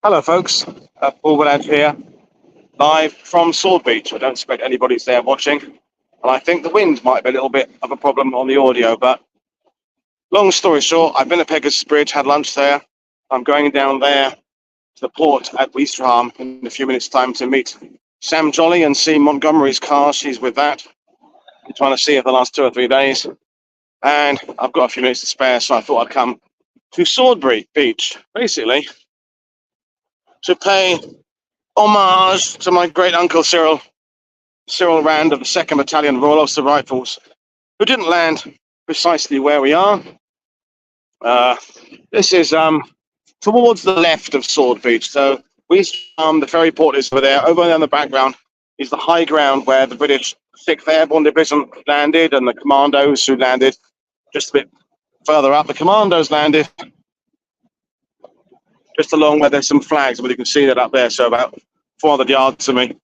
Hello, folks. Paul Woodadge here, live from Sword Beach. I don't expect anybody's there watching, and I think the wind might be a little bit of a problem on the audio. But long story short, I've been at Pegasus Bridge, had lunch there. I'm going down there to the port at Ouistreham in a few minutes' time to meet Sam Jolly and see Montgomery's car. She's with that. I'm trying to see her for the last 2 or 3 days, and I've got a few minutes to spare, so I thought I'd come to Sword Beach, basically, to pay homage to my great uncle Cyril Rand of the 2nd Battalion Royal Ulster Rifles, who didn't land precisely where we are. This is towards the left of Sword Beach. So the ferry port is over there. Over there in the background is the high ground where the British 6th Airborne Division landed, and the commandos who landed just a bit further up. The commandos landed just along where there's some flags, but you can see that up there, so about 400 yards of me.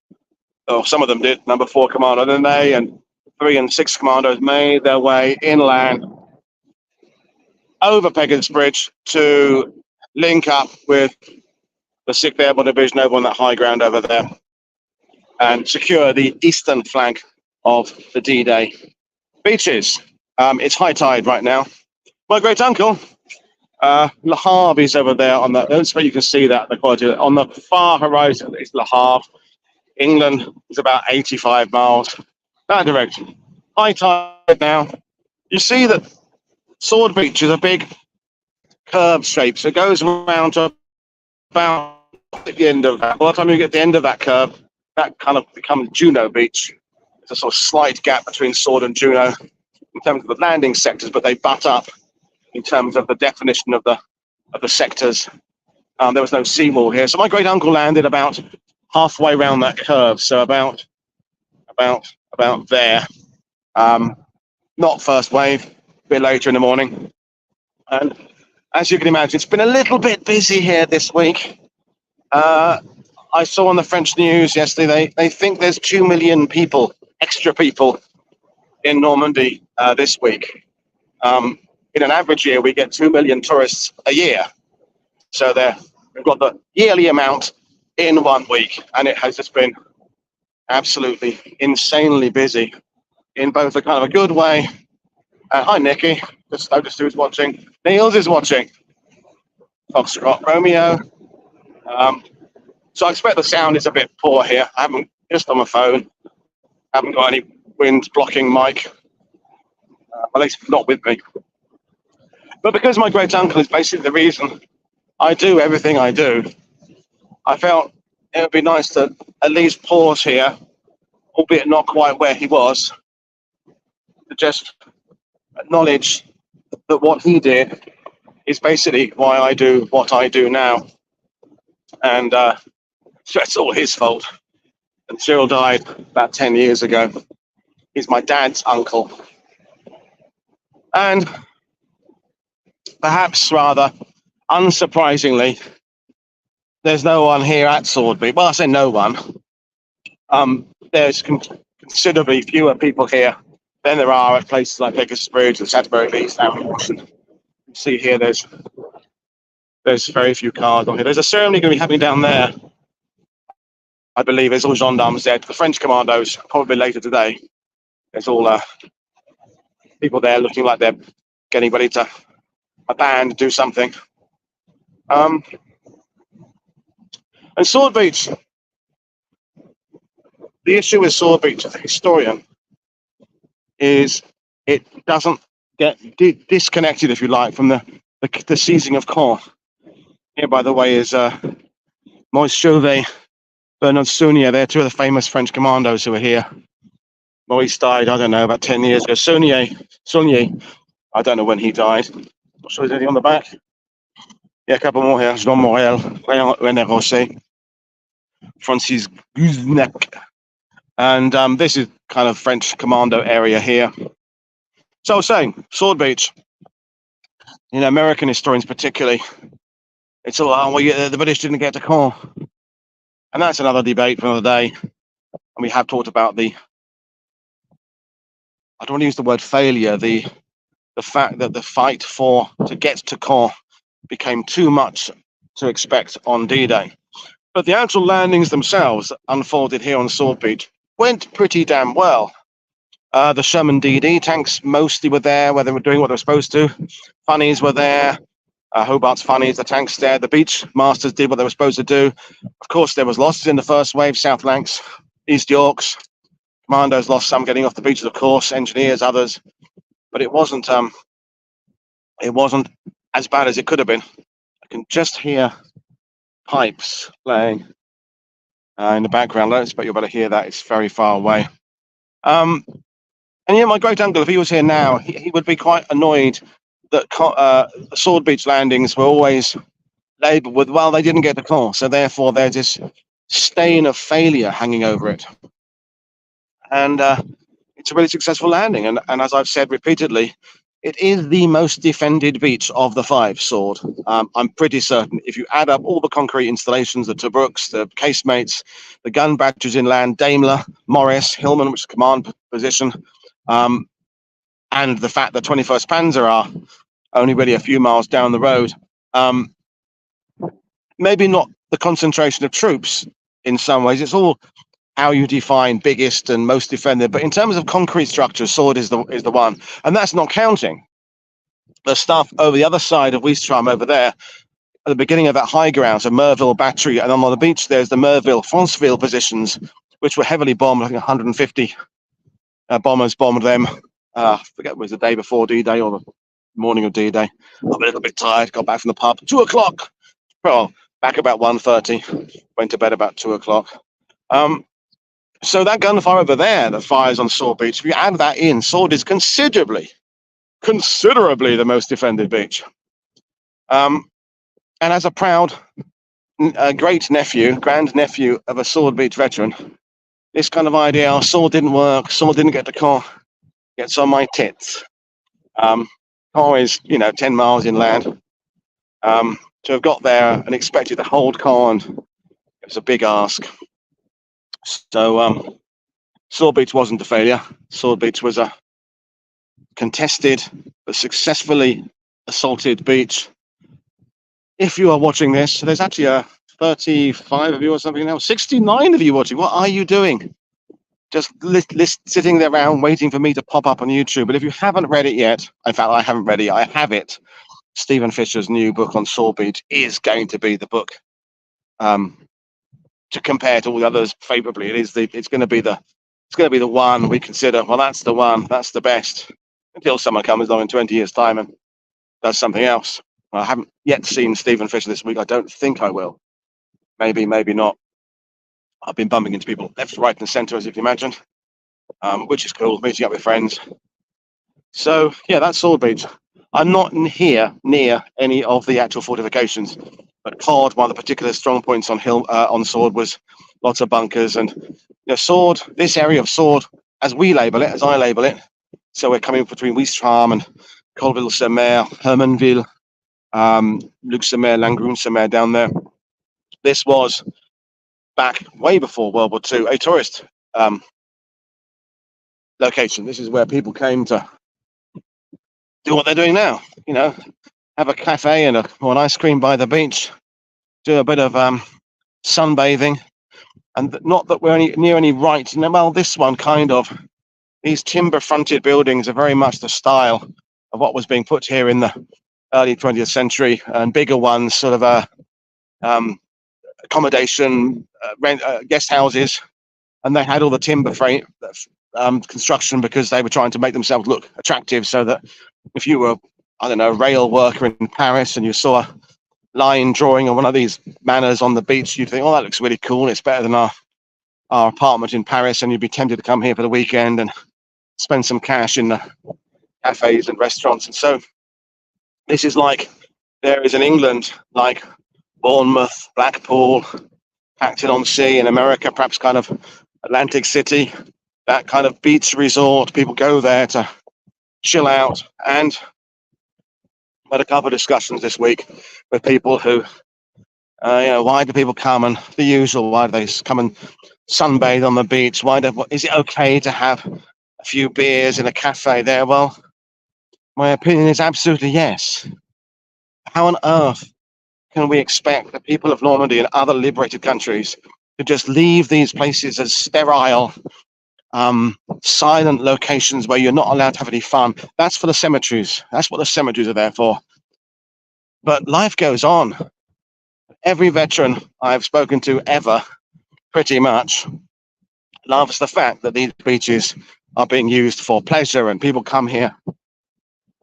Or some of them did, number 4 commando. Then they and 3 and 6 commandos made their way inland over Pegasus Bridge to link up with the 6th Airborne Division over on that high ground over there and secure the eastern flank of the D-Day beaches. It's high tide right now. My great uncle, Le Havre, is over there on that. I don't suppose you can see that, the quality. On the far horizon is Le Havre. England is about 85 miles that direction. High tide now. You see that Sword Beach is a big curved shape, so it goes around to about the end of that. By the time you get to the end of that curve, that kind of becomes Juno Beach. There's a sort of slight gap between Sword and Juno in terms of the landing sectors, but they butt up in terms of the definition of the sectors. There was no seawall here, so my great uncle landed about halfway around that curve, so about there. Not first wave, a bit later in the morning. And as you can imagine, it's been a little bit busy here this week. I saw on the French news yesterday, they think there's 2 million people, extra people, in Normandy this week. In an average year, we get 2 million tourists a year. So we've got the yearly amount in 1 week, and it has just been absolutely insanely busy in both a kind of a good way. Hi, Nikki. Just noticed who's watching. Niels is watching. Foxtrot Romeo. So I expect the sound is a bit poor here. I haven't, just on my phone, haven't got any wind blocking mic, at least not with me. But because my great uncle is basically the reason I do everything I do, I felt it would be nice to at least pause here, albeit not quite where he was, to just acknowledge that what he did is basically why I do what I do now. And so it's all his fault. And Cyril died about 10 years ago. He's my dad's uncle. And perhaps rather unsurprisingly, there's no one here at Sword Beach. Well, I say no one. There's considerably fewer people here than there are at places like Pegasus Bridge and Satterbury Beach down in Washington. You see here, there's very few cars on here. There's a ceremony going to be happening down there. I believe there's all gendarmes there. The French commandos, probably later today. There's all people there looking like they're getting ready to a band do something. And Sword Beach, the issue with Sword Beach as a historian is it doesn't get disconnected, if you like, from the seizing of Caen. Here, by the way, is Maurice Chauvet, Bernard Saunier. They're 2 of the famous French commandos who were here. Maurice died, I don't know, about 10 years ago. Saunier, I don't know when he died. Not sure there's anything on the back. Yeah, a couple more here. Jean Morel, René Rosset, Francis Guznek. And this is kind of French commando area here. So I was saying, Sword Beach, American historians particularly, it's all, the British didn't get to Caen. And that's another debate for another day. And we have talked about I don't want to use the word failure, the fact that the fight to get to Caen became too much to expect on D-Day. But the actual landings themselves, unfolded here on Sword Beach, went pretty damn well. The Sherman DD tanks mostly were there, where they were doing what they were supposed to. Funnies were there. Hobart's Funnies, the tanks there. The Beach Masters did what they were supposed to do. Of course, there was losses in the first wave. South Lancs, East Yorks. Commandos lost some getting off the beaches, of course. Engineers, others. But it wasn't as bad as it could have been. I can just hear pipes playing in the background. I don't expect you'll be able to hear that. It's very far away. And yeah, my great uncle, if he was here now, he would be quite annoyed that Sword Beach landings were always labelled with, well, they didn't get the call, so therefore there's this stain of failure hanging over it. And it's a really successful landing. And as I've said repeatedly, it is the most defended beach of the 5, Sword. I'm pretty certain if you add up all the concrete installations, the Tobruks, the casemates, the gun batteries inland, Daimler, Morris, Hillman, which is command position, and the fact that 21st Panzer are only really a few miles down the road, maybe not the concentration of troops in some ways. It's all how you define biggest and most defended. But in terms of concrete structure, Sword is the one. And that's not counting the stuff over the other side of Weistram over there, at the beginning of that high ground, so Merville Battery, and on the beach there's the Merville, Franceville positions, which were heavily bombed. I think 150 bombers bombed them. I forget, it was the day before D-Day or the morning of D-Day. I'm a little bit tired, got back from the pub, 2 o'clock. Well, back about 1:30, went to bed about 2 o'clock. So that gunfire over there that fires on Sword Beach, if you add that in, Sword is considerably the most defended beach. And as a proud grand-nephew of a Sword Beach veteran, this kind of idea, oh, Sword didn't work, Sword didn't get the car, gets on my tits. Car is, 10 miles inland. To have got there and expected to hold car, and it was a big ask. So Sword Beach wasn't a failure. Sword Beach was a contested but successfully assaulted beach. If you are watching this, there's actually 35 of you or something now, 69 of you watching. What are you doing? Just sitting there around waiting for me to pop up on YouTube. But if you haven't read it yet, in fact, I haven't read it, I have it. Stephen Fisher's new book on Sword Beach is going to be the book. To compare to all the others favorably, it's going to be the one we consider, well, that's the one, that's the best, until someone comes along in 20 years time and does something else. Well, I haven't yet seen Stephen Fisher this week. I don't think I will. Maybe not. I've been bumping into people left, right and center, as you can imagine, which is cool, meeting up with friends. So yeah, that's Sword Beach. I'm not here near any of the actual fortifications, but Cod, one of the particular strong points on Sword, was lots of bunkers. And Sword, this area of Sword, as I label it, so we're coming between Weistram and Colville-sur-Mer, Hermanville, Luc-sur-Mer, Langrune-sur-Mer down there. This was, back way before World War II, a tourist location. This is where people came to do what they're doing now, have a cafe and or an ice cream by the beach, do a bit of sunbathing, and not that we're near any right. Well, this one kind of, these timber-fronted buildings are very much the style of what was being put here in the early 20th century, and bigger ones, sort of accommodation, guest houses, and they had all the timber frame construction because they were trying to make themselves look attractive, so that if you were, I don't know, a rail worker in Paris and you saw a line drawing on one of these manors on the beach, you'd think, oh, that looks really cool. It's better than our apartment in Paris, and you'd be tempted to come here for the weekend and spend some cash in the cafes and restaurants. And so this is like there is in England, like Bournemouth, Blackpool, Acton-on-Sea, in America, perhaps kind of Atlantic City, that kind of beach resort. People go there to chill out. And I had a couple of discussions this week with people who, why do people come, and the usual, why do they come and sunbathe on the beach? Is it okay to have a few beers in a cafe there? Well, my opinion is absolutely yes. How on earth can we expect the people of Normandy and other liberated countries to just leave these places as sterile, silent locations where you're not allowed to have any fun? That's for the cemeteries. That's what the cemeteries are there for. But life goes on. Every veteran I've spoken to ever, pretty much, loves the fact that these beaches are being used for pleasure and people come here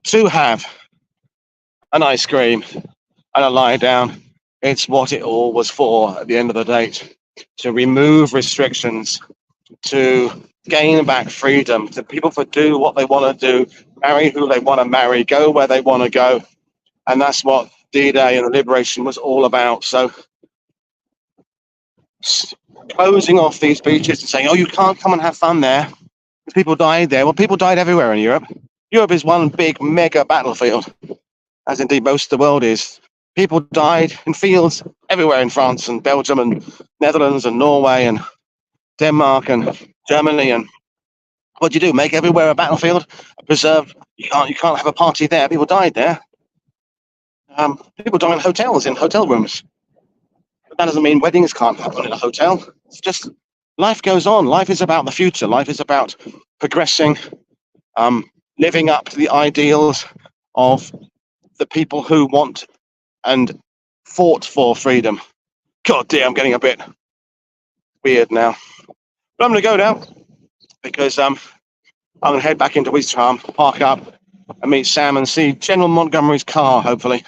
to have an ice cream and a lie down. It's what it all was for at the end of the day, to remove restrictions, to gain back freedom, to people to do what they want to do, marry who they want to marry, go where they want to go. And that's what D-Day and the liberation was all about. So closing off these beaches and saying, oh, you can't come and have fun there because people died there. Well, people died everywhere in Europe. Europe is one big mega battlefield, as indeed most of the world is. People died in fields everywhere in France and Belgium and Netherlands and Norway and Denmark and Germany. And what do you do? Make everywhere a battlefield? Preserve? You can't have a party there. People died there. People die in hotels, in hotel rooms. But that doesn't mean weddings can't happen in a hotel. It's just life goes on. Life is about the future. Life is about progressing, living up to the ideals of the people who want and fought for freedom. God dear, I'm getting a bit weird now. But I'm going to go now because I'm going to head back into Wistreham, park up and meet Sam and see General Montgomery's car, hopefully.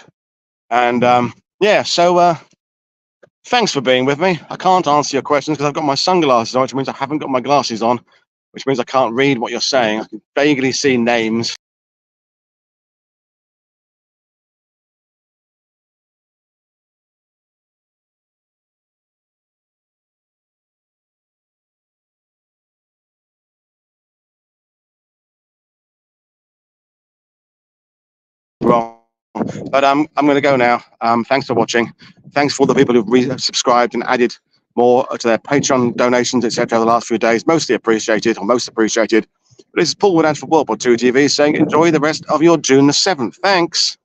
And yeah, so thanks for being with me. I can't answer your questions because I've got my sunglasses on, which means I haven't got my glasses on, which means I can't read what you're saying. I can vaguely see names. Wrong. But I'm going to go now. Thanks for watching. Thanks for all the people who've subscribed and added more to their Patreon donations, etc. the last few days. Mostly appreciated, or most appreciated. But this is Paul Woodadge for WW2TV saying enjoy the rest of your June the 7th. Thanks.